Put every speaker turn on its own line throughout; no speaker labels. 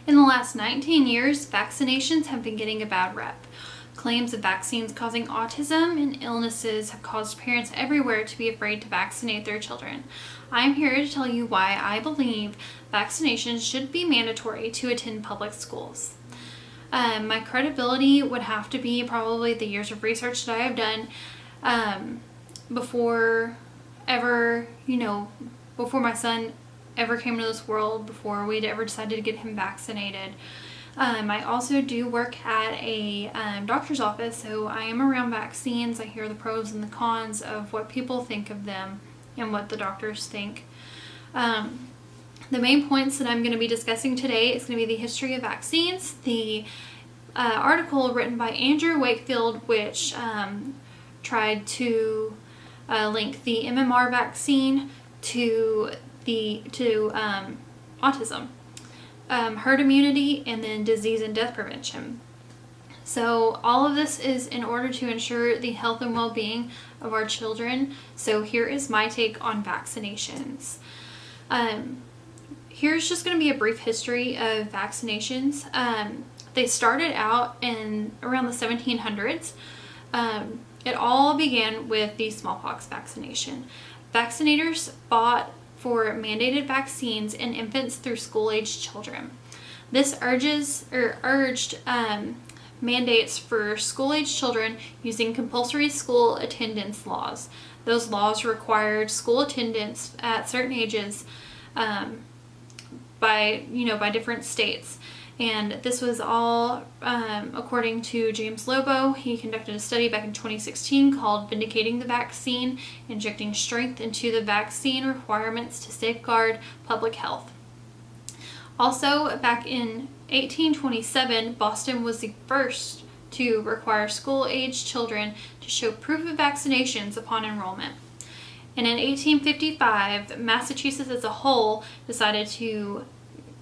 In the last 19 years, vaccinations have been getting a bad rep. Claims of vaccines causing autism and illnesses have caused parents everywhere to be afraid to vaccinate their children. I'm here to tell you why I believe vaccinations should be mandatory to attend public schools. My credibility would have to be probably the years of research that I have done before my son ever came into this world, before we'd ever decided to get him vaccinated. I also do work at a doctor's office, so I am around vaccines. I hear the pros and the cons of what people think of them and what the doctors think. The main points that I'm going to be discussing today is going to be the history of vaccines, the article written by Andrew Wakefield, which tried to link the MMR vaccine to autism, herd immunity, and then disease and death prevention. So all of this is in order to ensure the health and well-being of our children. So here is my take on vaccinations. Here's just going to be a brief history of vaccinations. They started out in around the 1700s. It all began with the smallpox vaccination. Vaccinators fought for mandated vaccines in infants through school-aged children. This urged mandates for school-aged children using compulsory school attendance laws. Those laws required school attendance at certain ages by different states. And this was all according to James Lobo. He conducted a study back in 2016 called Vindicating the Vaccine, Injecting Strength into the Vaccine Requirements to Safeguard Public Health. Also, back in 1827, Boston was the first to require school-aged children to show proof of vaccinations upon enrollment. And in 1855, Massachusetts as a whole decided to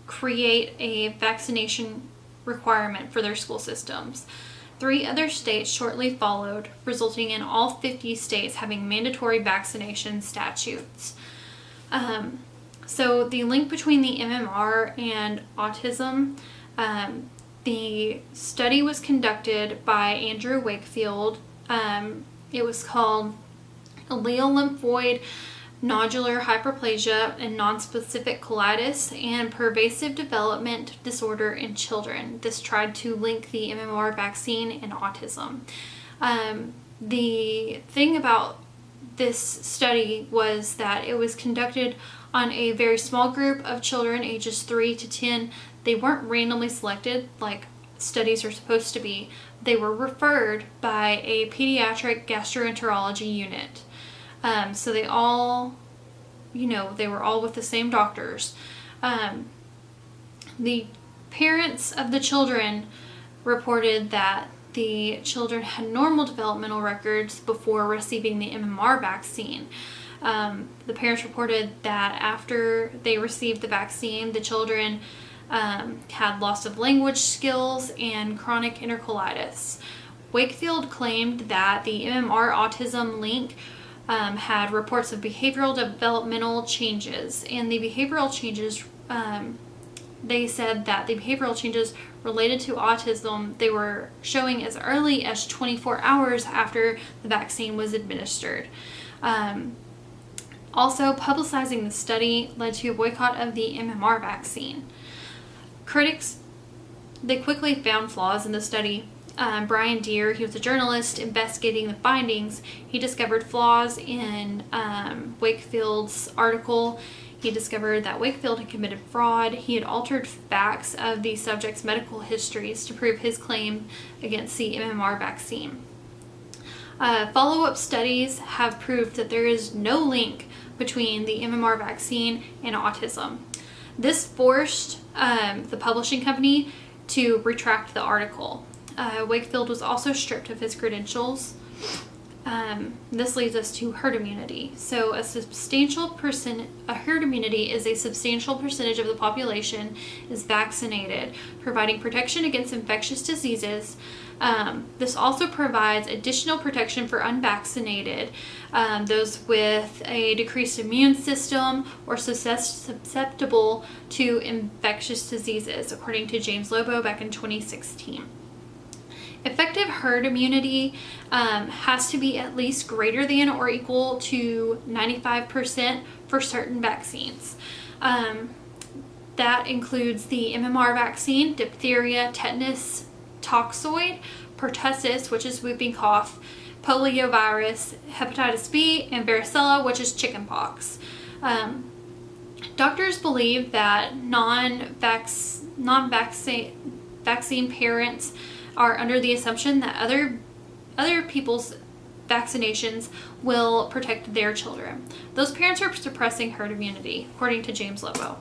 create a vaccination requirement for their school systems. 3 other states shortly followed, resulting in all 50 states having mandatory vaccination statutes. So the link between the MMR and autism, the study was conducted by Andrew Wakefield. It was called allele lymphoid nodular hyperplasia and nonspecific colitis and pervasive development disorder in children. This tried to link the MMR vaccine and autism. The thing about this study was that it was conducted on a very small group of children ages 3 to 10. They weren't randomly selected like studies are supposed to be. They were referred by a pediatric gastroenterology unit. So they all, they were all with the same doctors. The parents of the children reported that the children had normal developmental records before receiving the MMR vaccine. The parents reported that after they received the vaccine, the children had loss of language skills and chronic enterocolitis. Wakefield claimed that the MMR autism link had reports of behavioral developmental changes, and the behavioral changes, they said that the behavioral changes related to autism, they were showing as early as 24 hours after the vaccine was administered. Also, publicizing the study led to a boycott of the MMR vaccine. Critics, they quickly found flaws in the study. Brian Deere, he was a journalist investigating the findings. He discovered flaws in Wakefield's article. He discovered that Wakefield had committed fraud. He had altered facts of the subject's medical histories to prove his claim against the MMR vaccine. Follow-up studies have proved that there is no link between the MMR vaccine and autism. This forced the publishing company to retract the article. Wakefield was also stripped of his credentials. this leads us to herd immunity. So a herd immunity is a substantial percentage of the population is vaccinated, providing protection against infectious diseases. This also provides additional protection for unvaccinated, those with a decreased immune system or susceptible to infectious diseases, according to James Lobo back in 2016. Effective herd immunity has to be at least greater than or equal to 95% for certain vaccines. That includes the MMR vaccine, diphtheria, tetanus, toxoid, pertussis, which is whooping cough, poliovirus, hepatitis B, and varicella, which is chickenpox. Doctors believe that non-vaccine parents are under the assumption that other people's vaccinations will protect their children. Those parents are suppressing herd immunity, according to James Lobo.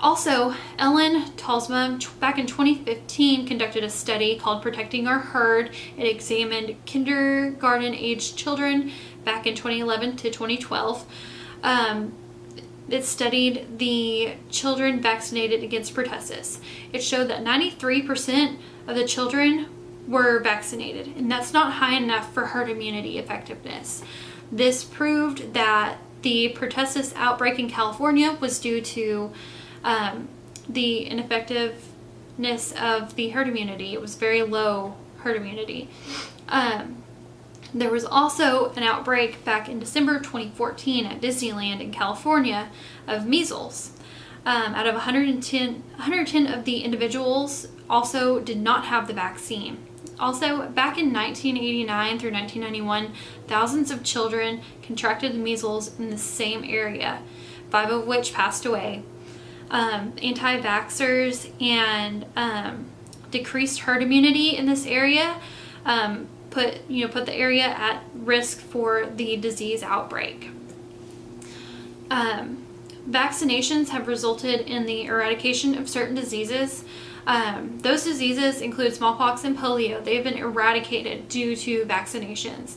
Also, Ellen Talsma back in 2015 conducted a study called Protecting Our Herd. It examined kindergarten-aged children back in 2011 to 2012. It studied the children vaccinated against pertussis. It showed that 93% of the children were vaccinated, and that's not high enough for herd immunity effectiveness. This proved that the pertussis outbreak in California was due to the ineffectiveness of the herd immunity. It was very low herd immunity. There was also an outbreak back in December 2014 at Disneyland in California of measles. Out of 110 of the individuals also did not have the vaccine. Also, back in 1989 through 1991, thousands of children contracted the measles in the same area, 5 of which passed away. Anti-vaxxers and decreased herd immunity in this area put the area at risk for the disease outbreak. Vaccinations have resulted in the eradication of certain diseases. Those diseases include smallpox and polio. They've been eradicated due to vaccinations.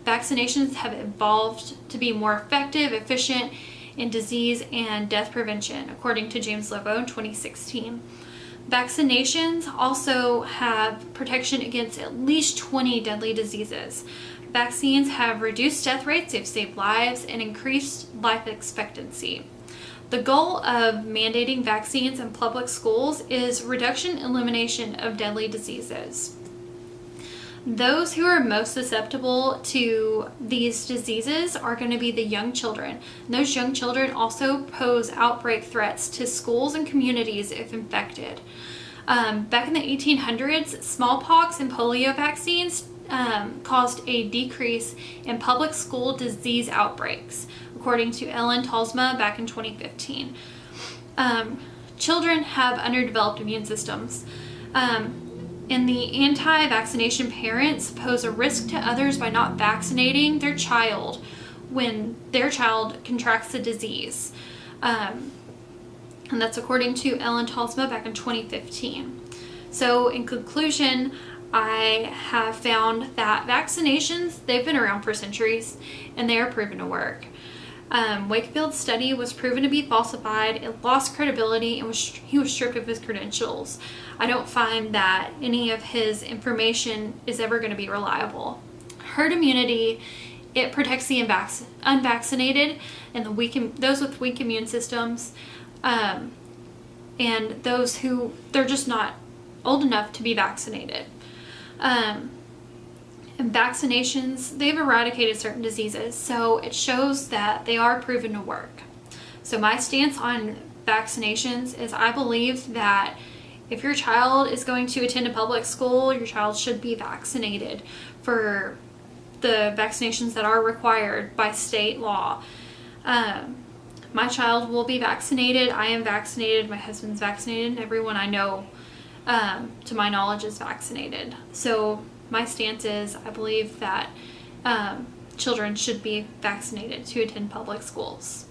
Vaccinations have evolved to be more effective, efficient in disease and death prevention, according to James Lobo in 2016. Vaccinations also have protection against at least 20 deadly diseases. Vaccines have reduced death rates, they've saved lives, and increased life expectancy. The goal of mandating vaccines in public schools is reduction and elimination of deadly diseases. Those who are most susceptible to these diseases are going to be the young children. And those young children also pose outbreak threats to schools and communities if infected. Back in the 1800s, smallpox and polio vaccines caused a decrease in public school disease outbreaks, according to Ellen Talsma back in 2015. Children have underdeveloped immune systems. And the anti-vaccination parents pose a risk to others by not vaccinating their child when their child contracts the disease. And that's according to Ellen Talsma back in 2015. So in conclusion, I have found that vaccinations, they've been around for centuries and they are proven to work. Wakefield's study was proven to be falsified, it lost credibility, and he was stripped of his credentials. I don't find that any of his information is ever going to be reliable. Herd immunity, it protects the unvaccinated and those with weak immune systems, and those who, they're just not old enough to be vaccinated. And vaccinations, they've eradicated certain diseases, so it shows that they are proven to work. So my stance on vaccinations is I believe that if your child is going to attend a public school, your child should be vaccinated for the vaccinations that are required by state law. My child will be vaccinated. I am vaccinated. My husband's vaccinated, and everyone I know, to my knowledge, is vaccinated. So my stance is I believe that children should be vaccinated to attend public schools.